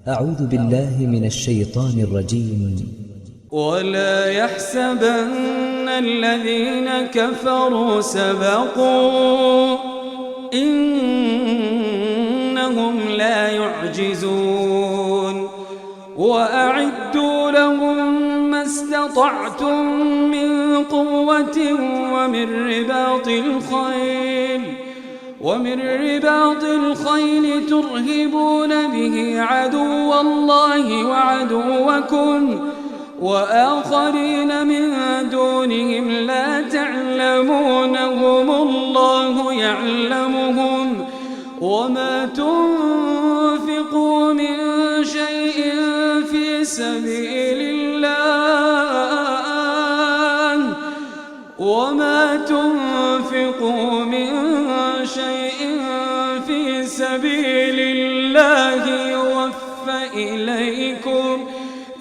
أعوذ بالله من الشيطان الرجيم. ولا يحسبن الذين كفروا سبقوا إنهم لا يعجزون وأعدوا لهم ما استطعتم من قوة ومن رباط الخيل ترهبون به عدو الله وعدوكم وآخرين من دونهم لا تعلمونهم الله يعلمهم وما تنفقوا من شيء في سبيل الله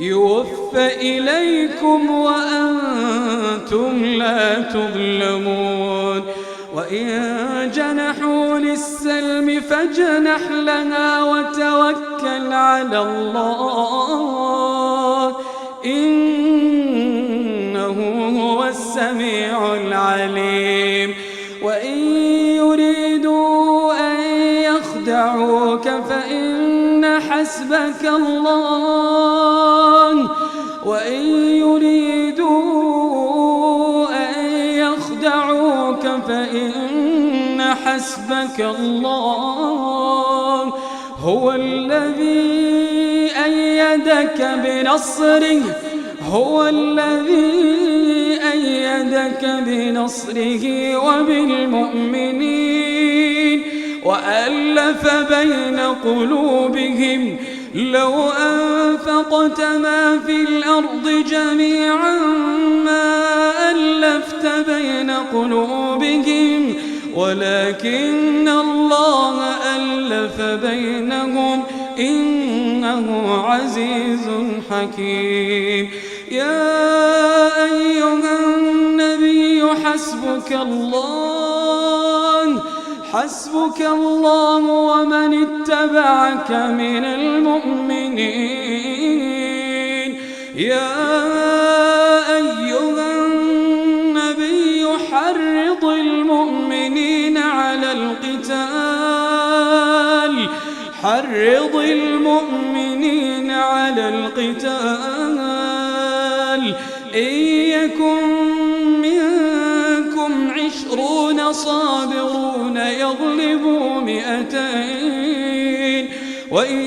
يوفى إليكم وأنتم لا تظلمون وإن جنحوا للسلم فاجنح لها وتوكل على الله إنه هو السميع العليم وإن يريدوا أن يخدعوك فإن حسبك الله وإن يريدوا أن يخدعوك فإن حسبك الله هو الذي أيدك بنصره وبالمؤمنين وألف بين قلوبهم لو أنفقت ما في الأرض جميعا ما ألفت بين قلوبهم ولكن الله ألف بينهم إنه عزيز حكيم يا أيها النبي حسبك الله ومن اتبعك من المؤمنين يا أيها النبي حرض المؤمنين على القتال إن يكن منكم 20 صابرون يغلبوا 200 وإن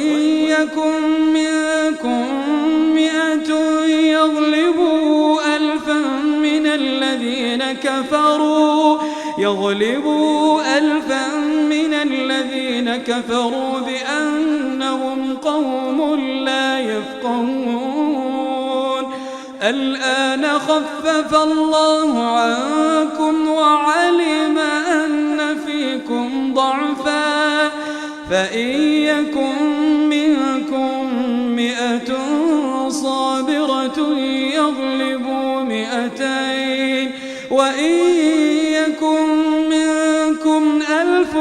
يكن منكم 100 يغلبوا 1000 من الذين كفروا بأنهم قوم لا يفقهون الآن خفف الله عنكم وعلم أن فيكم ضعفا فإن يكن منكم 100 صابرة يغلبوا 200 وإن يكن منكم 1000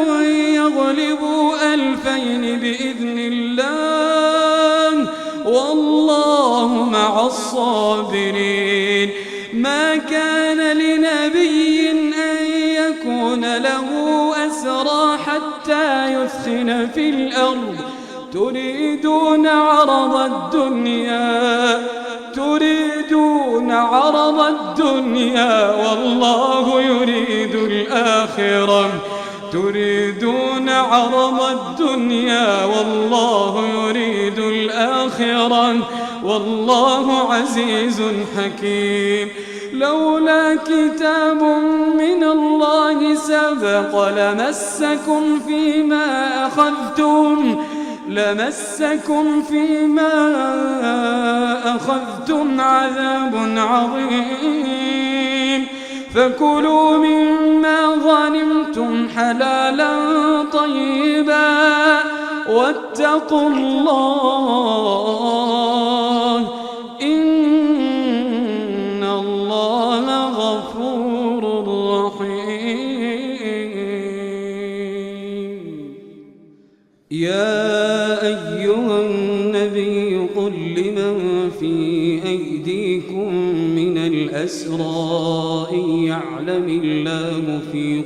يغلبوا 2000 بإذن الله والله مع الصابرين ما كان لنبي أن يكون له أسرى حتى يثخن في الأرض تريدون عرض الدنيا والله يريد الآخرة والله عزيز حكيم لولا كتاب من الله سبق لمسكم فيما أخذتم عذاب عظيم فكلوا مما غنمتم حلالا طيبا واتقوا الله إن الله غفور رحيم يا أيها النبي قل لمن في أيديكم من الأسرى إن يعلم الله في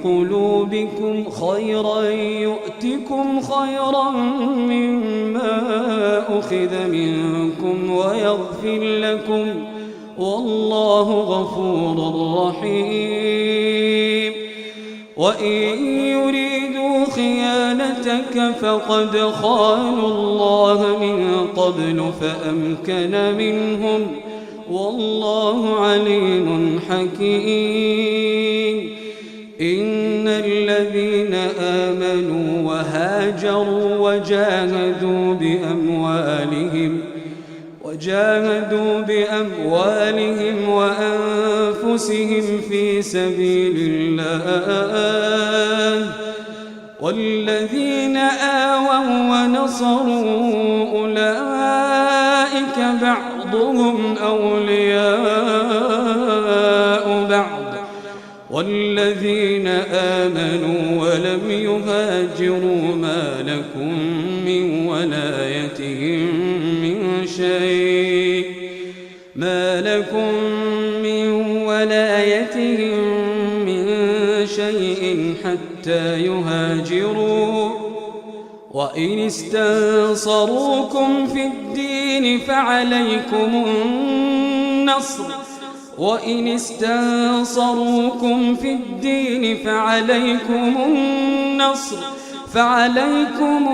قلوبكم خيرا يؤتكم خيرا مما أخذ منكم ويغفر لكم والله غفور رحيم. وإن يريدوا خيانتك فقد خانوا الله من قبل فأمكن منهم والله عليم حكيم. إن الذين آمنوا وهاجروا وجاهدوا بأموالهم وأنفسهم في سبيل الله والذين آووا ونصروا أولئك بعضهم أولياء بعض والذين آمنوا ولم يهاجروا ما لكم من ولايتهم من شيء حتى يهاجروا. وإن استنصروكم في الدين فعليكم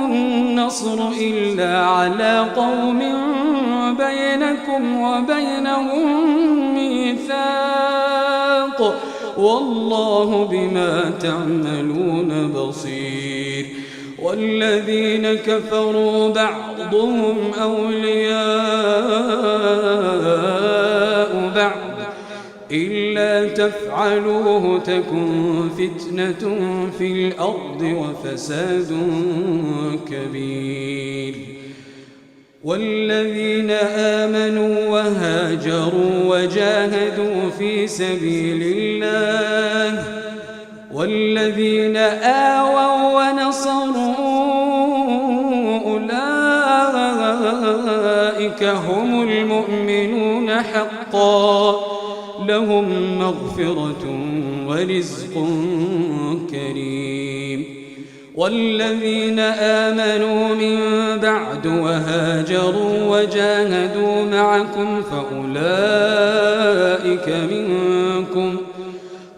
النصر إلا على قوم بينكم وبينهم ميثاق والله بما تعملون بصير. والذين كفروا بعضهم أولياء بعض إلا تفعلوه تكن فتنة في الأرض وفساد كبير. والذين آمنوا وهاجروا وجاهدوا في سبيل الله والذين آووا ونصروا أولئك هم المؤمنون حقا لهم مغفرة ورزق كريم. والذين آمنوا من بعد وهاجروا وجاهدوا معكم فأولئك منكم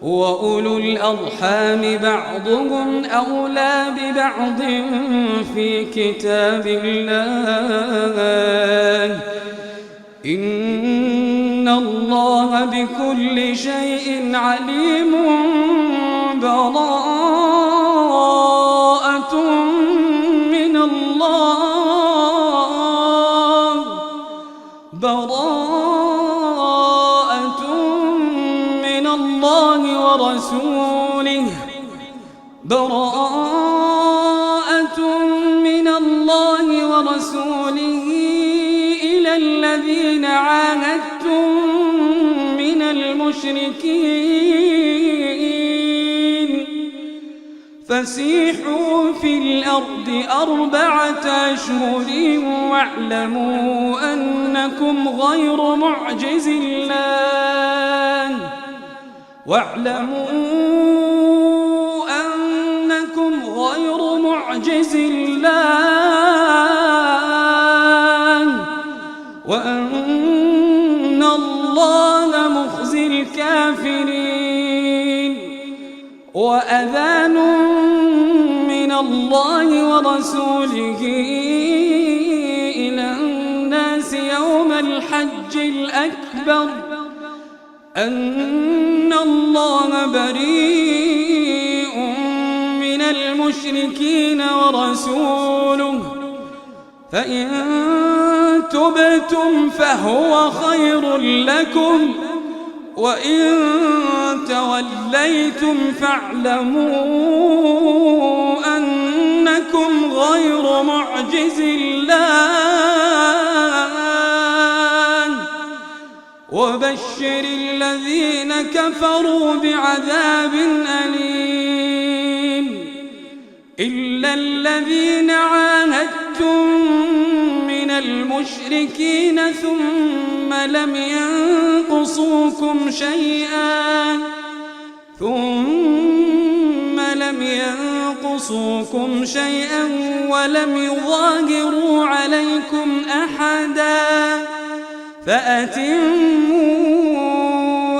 وأولو الأرحام بعضهم أولى ببعض في كتاب الله إن الله بكل شيء عليم. براءة من الله ورسوله إلى الذين عاهدتم من المشركين فسيحوا في الأرض 4 أشهر واعلموا أنكم غير معجز الله وأن الله مخزي الكافرين. وأذان من الله ورسوله إلى الناس يوم الحج الأكبر أن الله بريء من المشركين ورسوله فإن تبتم فهو خير لكم وإن توليتم فاعلموا أنكم غير معجز الله وبشر الذين كفروا بعذاب أليم. إلا الذين عاهدتم من المشركين ثم لم ينقصوكم شيئا ولم يظاهروا عليكم أحدا فأتموا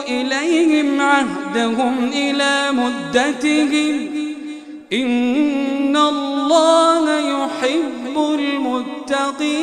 إليهم عهدهم إلى مدتهم إن الله يحب المتقين.